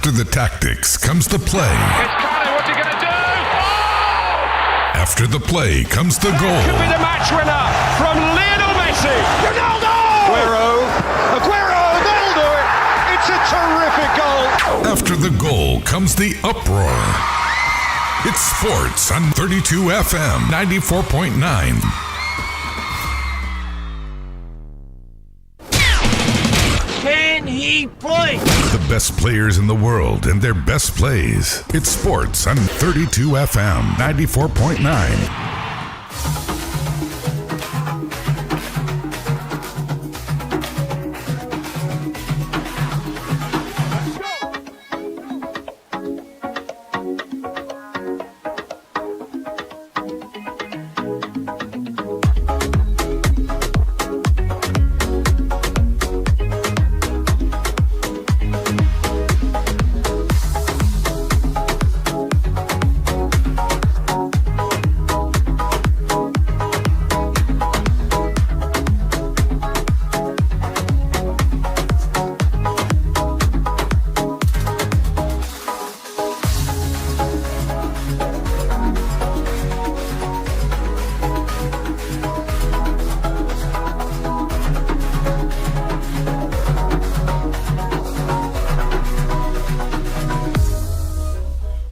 After the tactics comes the play. It's Carter, what's he going to do? Oh! After the play comes the Could goal. be the match winner from Lionel Messi. Ronaldo! Aguero, they'll do it. It's a terrific goal. After the goal comes the uproar. It's sports on 32 FM 94.9. Can he play? The best players in the world and their best plays. It's sports on 32 FM 94.9.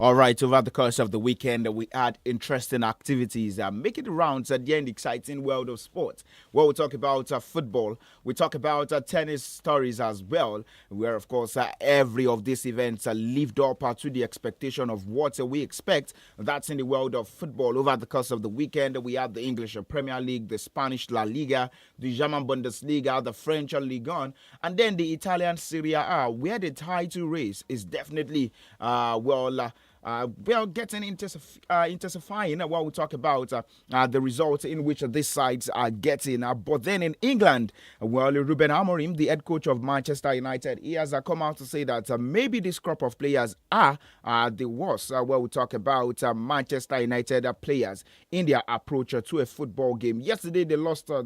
All right, over the course of the weekend, we had interesting activities making the rounds at the end, exciting world of sports. Where we talk about football, we talk about tennis stories as well, where, of course, every of these events lived up to the expectation of what we expect. That's in the world of football. Over the course of the weekend, we had the English Premier League, the Spanish La Liga, the German Bundesliga, the French Ligue 1, and then the Italian Serie A, where the title race is definitely, we are getting intensifying while we talk about the results in which these sides are getting. But then in England, Ruben Amorim, the head coach of Manchester United, he has come out to say that maybe this crop of players are the worst. Where we talk about Manchester United players in their approach to a football game. Yesterday, they lost by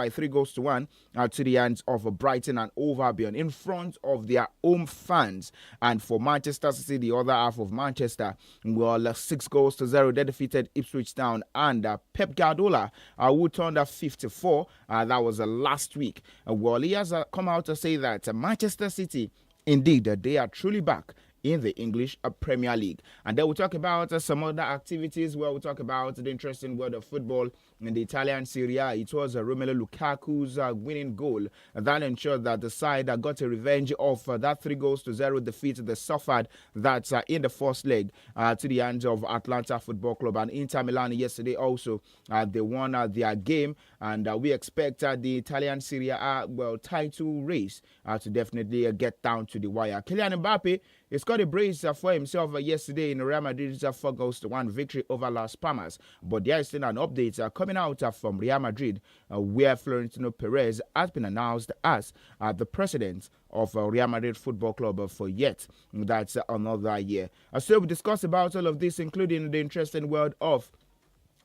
3 goals to 1 to the hands of Brighton and Hove Albion in front of their home fans. And for Manchester City, the other half of Manchester, 6 goals to 0. They defeated Ipswich Town, and Pep Guardiola, who turned 54, that was last week. He has come out to say that Manchester City, indeed, they are truly back in the English Premier League. And then we'll talk about some other activities where we'll talk about the interesting world of football in the Italian Serie A. It was Romelu Lukaku's winning goal that ensured that the side got a revenge of that 3 goals to 0 defeat they suffered that in the first leg to the hands of Atlanta Football Club. And Inter Milan yesterday also, they won their game, and we expect the Italian Serie A title race to definitely get down to the wire. Kylian Mbappe, he scored a brace for himself yesterday in Real Madrid's 4 goals to 1 victory over Las Palmas. But there is still an update coming out from Real Madrid, where Florentino Perez has been announced as the president of Real Madrid Football Club for yet that's another year. So we discuss about all of this, including the interesting world of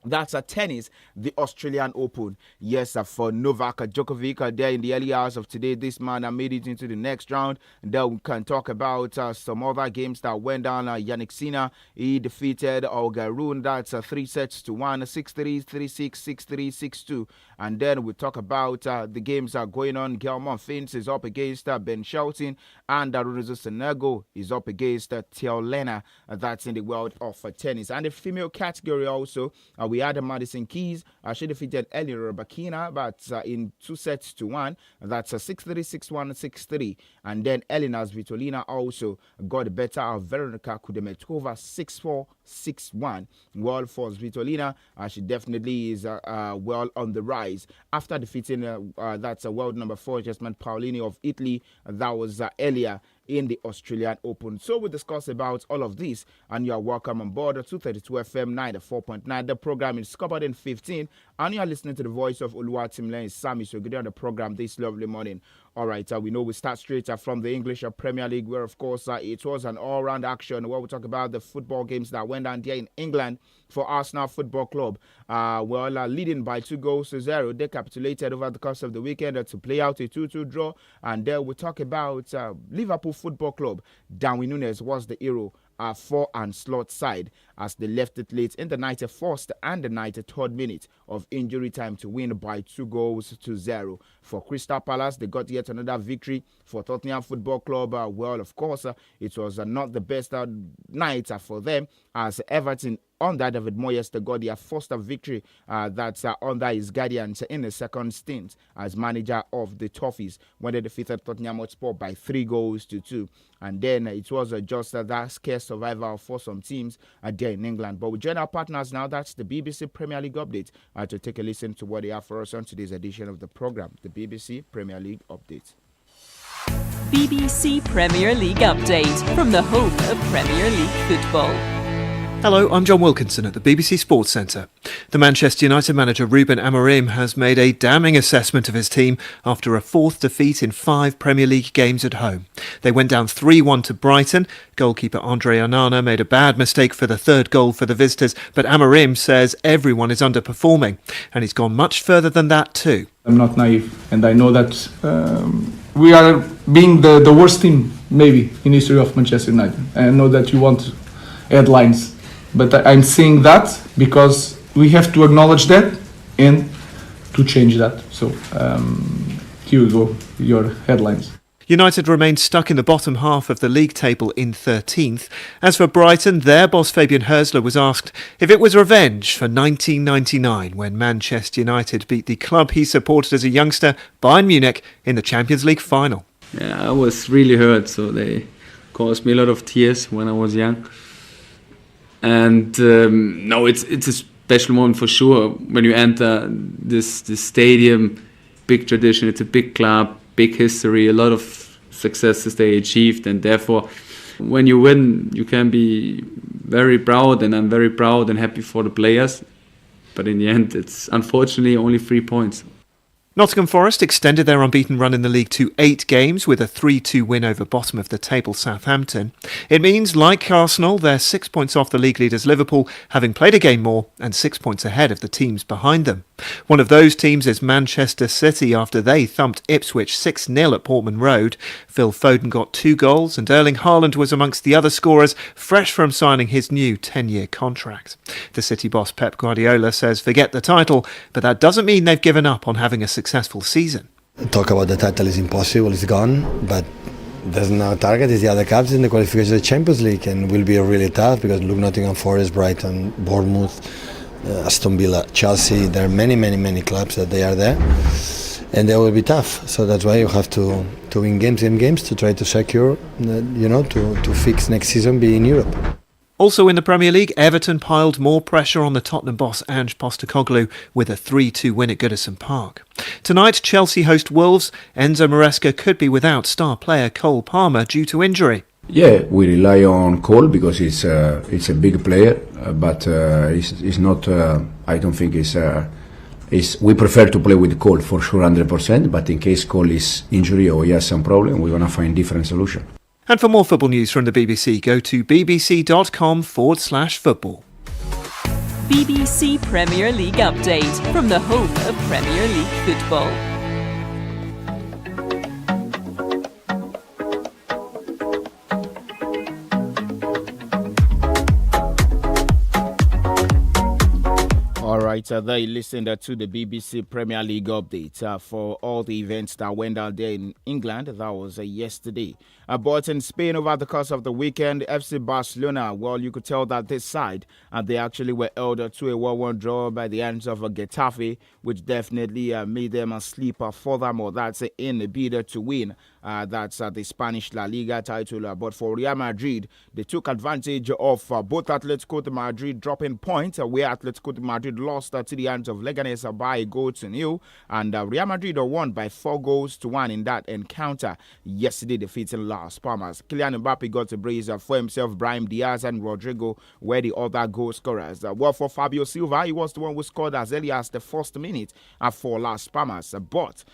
that's tennis, the Australian Open. Yes, for Novak Djokovic, there in the early hours of today, this man made it into the next round. Then we can talk about some other games that went down. Yannick Sinner, he defeated Olga Rune. That's 3 sets to 1, 6-3, 3-6, 6-3, 6-2. And then we talk about the games that are going on. Gael Monfils is up against Ben Shelton, and Lorenzo Sonego is up against Theo Lena. That's in the world of tennis. And the female category also, we had Madison Keys. She defeated Eleanor Bakina, but in 2 sets to 1. That's 6-3, 6-1, 6-3. And then Elena Svitolina also got better of Veronika Kudermetova, 6-4, 6-1. Well, for Svitolina, she definitely is well on the rise after defeating that's world number 4 Jasmine Paolini of Italy. That was earlier in the Australian Open. So we discuss about all of this, and you are welcome on board 232 FM 94.9. The program is Scoreboard in 15, and you are listening to the voice of Oluwatimileni Sami. So good on the program this lovely morning. All right, we know we start straight from the English Premier League, where, of course, it was an all-round action where we talk about the football games that went down there in England for Arsenal Football Club. Leading by 2-0. They capitulated over the course of the weekend to play out a 2-2 draw. And then we talk about Liverpool Football Club. Darwin Núñez was the hero for and slot side as they left it late in the 91st and the 93rd minute of injury time to win by 2-0. For Crystal Palace, they got yet another victory. For Tottenham Football Club, of course, it was not the best night for them as Everton under David Moyes, they got their first victory that's under his guidance in the second stint as manager of the Toffees when they defeated Tottenham Hotspur by 3-2. And then it was just that scarce survival for some teams there in England. But we join our partners now. That's the BBC Premier League update to take a listen to what they have for us on today's edition of the program, the BBC Premier League update. BBC Premier League update from the home of Premier League football. Hello, I'm John Wilkinson at the BBC Sports Centre. The Manchester United manager Ruben Amorim has made a damning assessment of his team after a fourth defeat in 5 Premier League games at home. They went down 3-1 to Brighton. Goalkeeper Andre Onana made a bad mistake for the third goal for the visitors, but Amorim says everyone is underperforming, and he's gone much further than that too. I'm not naive, and I know that we are being the worst team, maybe, in history of Manchester United. I know that you want headlines. But I'm saying that because we have to acknowledge that and to change that. So here you go, your headlines. United remained stuck in the bottom half of the league table in 13th. As for Brighton, their boss Fabian Hürzeler was asked if it was revenge for 1999 when Manchester United beat the club he supported as a youngster, Bayern Munich, in the Champions League final. Yeah, I was really hurt, so they caused me a lot of tears when I was young. And no, it's a special moment for sure when you enter this stadium. Big tradition, it's a big club, big history, a lot of successes they achieved, and therefore when you win you can be very proud, and I'm very proud and happy for the players, but in the end it's unfortunately only 3 points. Nottingham Forest extended their unbeaten run in the league to 8 games with a 3-2 win over bottom of the table Southampton. It means, like Arsenal, they're 6 points off the league leaders Liverpool, having played a game more and 6 points ahead of the teams behind them. One of those teams is Manchester City after they thumped Ipswich 6-0 at Portman Road. Phil Foden got 2 goals and Erling Haaland was amongst the other scorers, fresh from signing his new 10-year contract. The City boss Pep Guardiola says forget the title, but that doesn't mean they've given up on having a successful season. Talk about the title is impossible, it's gone, but there's no target, is the other cups in the qualification of the Champions League, and will be really tough because look, Nottingham Forest, Brighton, Bournemouth, Aston Villa, Chelsea, there are many clubs that they are there, and they will be tough. So that's why you have to win games to try to secure, to fix next season be in Europe. Also in the Premier League, Everton piled more pressure on the Tottenham boss Ange Postecoglou with a 3-2 win at Goodison Park. Tonight, Chelsea host Wolves. Enzo Maresca could be without star player Cole Palmer due to injury. Yeah, we rely on Cole because it's a big player, but it's not. I don't think it's. We prefer to play with Cole for sure, 100%. But in case Cole is injury or he has some problem, we're gonna find different solution. And for more football news from the BBC, go to bbc.com/football. BBC Premier League update from the home of Premier League football. All right, there you listened to the BBC Premier League update for all the events that went out there in England. That was yesterday. But in Spain over the course of the weekend, FC Barcelona, well, you could tell that this side, they actually were held to a 1-1 draw by the hands of Getafe, which definitely made them sleep furthermore. That's in the bid to win. That's the Spanish La Liga title. But for Real Madrid, they took advantage of both Atletico de Madrid dropping points, where Atletico de Madrid lost lost to the hands of Leganes by a goal to nil, and Real Madrid won by 4-1 in that encounter yesterday, defeating Las Palmas. Kylian Mbappe got a brace for himself. Brahim Diaz and Rodrigo were the other goal scorers. Well, for Fabio Silva, he was the one who scored as early as the first minute for Las Palmas, but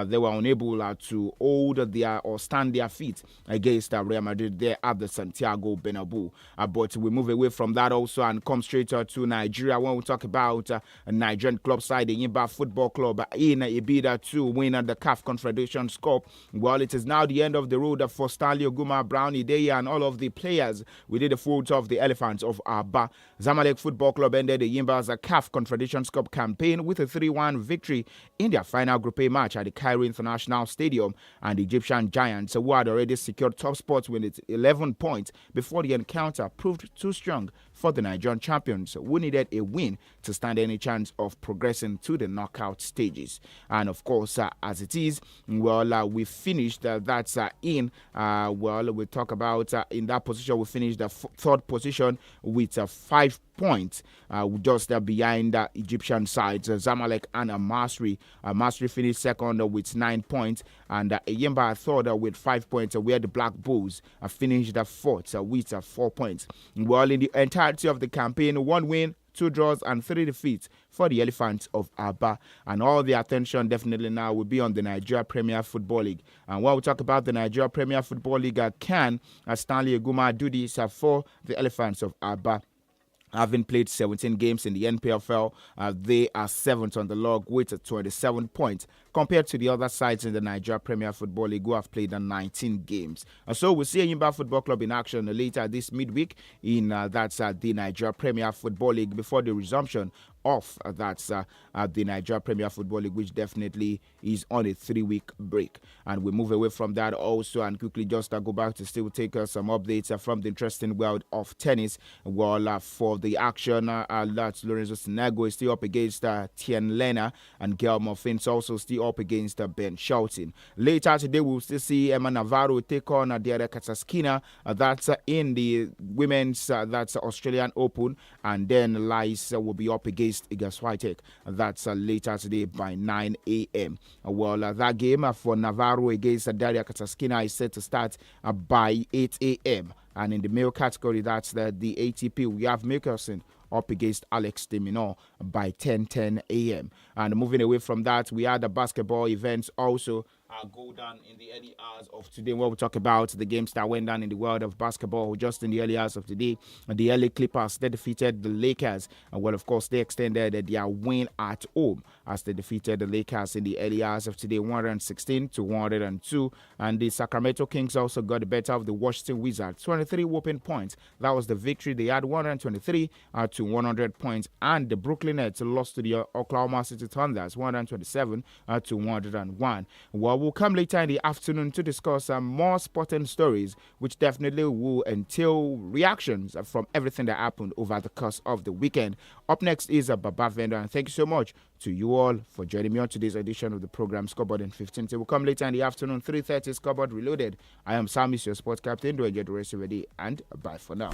they were unable to hold their or stand their feet against Real Madrid there at the Santiago Bernabeu. But we move away from that also and come straight to Nigeria when we talk about a Nigerian club side, the Yimba Football Club, in a bid to win the CAF Confederations Cup. Well, it is now the end of the road for Stanley Oguma, Brownie Day, and all of the players within the fold of the Elephants of Aba. Zamalek Football Club ended the Yimba's CAF Confederations Cup campaign with a 3-1 victory in their final Group A match at the Cairo International Stadium, and the Egyptian Giants, who had already secured top spots with 11 points before the encounter, proved too strong for the Nigerian champions, who needed a win to stand any chance of progressing to the knockout stages. And of course, as it is, well, we finished we talk about in that position, we finished the third position with 5 points, just behind the Egyptian sides, Zamalek and Masri. Masri finished second with 9 points, and Yimba third with 5 points, where the Black Bulls finished fourth with 4 points. Well, in the entirety of the campaign, 1 win, 2 draws and 3 defeats for the Elephants of Aba. And all the attention definitely now will be on the Nigeria Premier Football League. And while we talk about the Nigeria Premier Football League, can Stanley Oguma do this for the Elephants of Aba? Having played 17 games in the NPFL, they are 7th on the log with 27 points, compared to the other sides in the Nigeria Premier Football League who have played 19 games. So we'll see Yimba Football Club in action later this midweek in the Nigeria Premier Football League before the resumption of the Nigeria Premier Football League, which definitely is on a 3-week break. And we move away from that also and quickly just go back to still take some updates from the interesting world of tennis. Well, for the action, that's Lorenzo Sonego is still up against Tien Lena, and Gael Monfils also still up against Ben Shelton. Later today, we'll still see Emma Navarro take on Diana Kasatkina. That's in the women's, that's Australian Open, and then Lice will be up against Iga Swiatek. That's later today by 9 a.m. Well, that game for Navarro against Daria Kasatkina is set to start by 8 a.m. And in the male category, that's the ATP, we have Mikkelsen up against Alex de Minaur by 10 a.m. And moving away from that, we had the basketball events also go down in the early hours of today, where we talk about the games that went down in the world of basketball just in the early hours of today. The LA Clippers, they defeated the Lakers, and well, of course, they extended their win at home as they defeated the Lakers in the early hours of today, 116-102. And the Sacramento Kings also got the better of the Washington Wizards, 23 whooping points. That was the victory. They had 123 to 100 points, and the Brooklyn Nets lost to the Oklahoma City Thunders, 127 to 101. Well, we'll come later in the afternoon to discuss more sporting stories, which definitely will entail reactions from everything that happened over the course of the weekend. Up next is Baba Vendor, and thank you so much to you all for joining me on today's edition of the program Scoreboard in 15. We'll come later in the afternoon, 3:30, Scoreboard Reloaded. I am SAMIES, your sports captain. Do enjoy the rest of the day, and bye for now.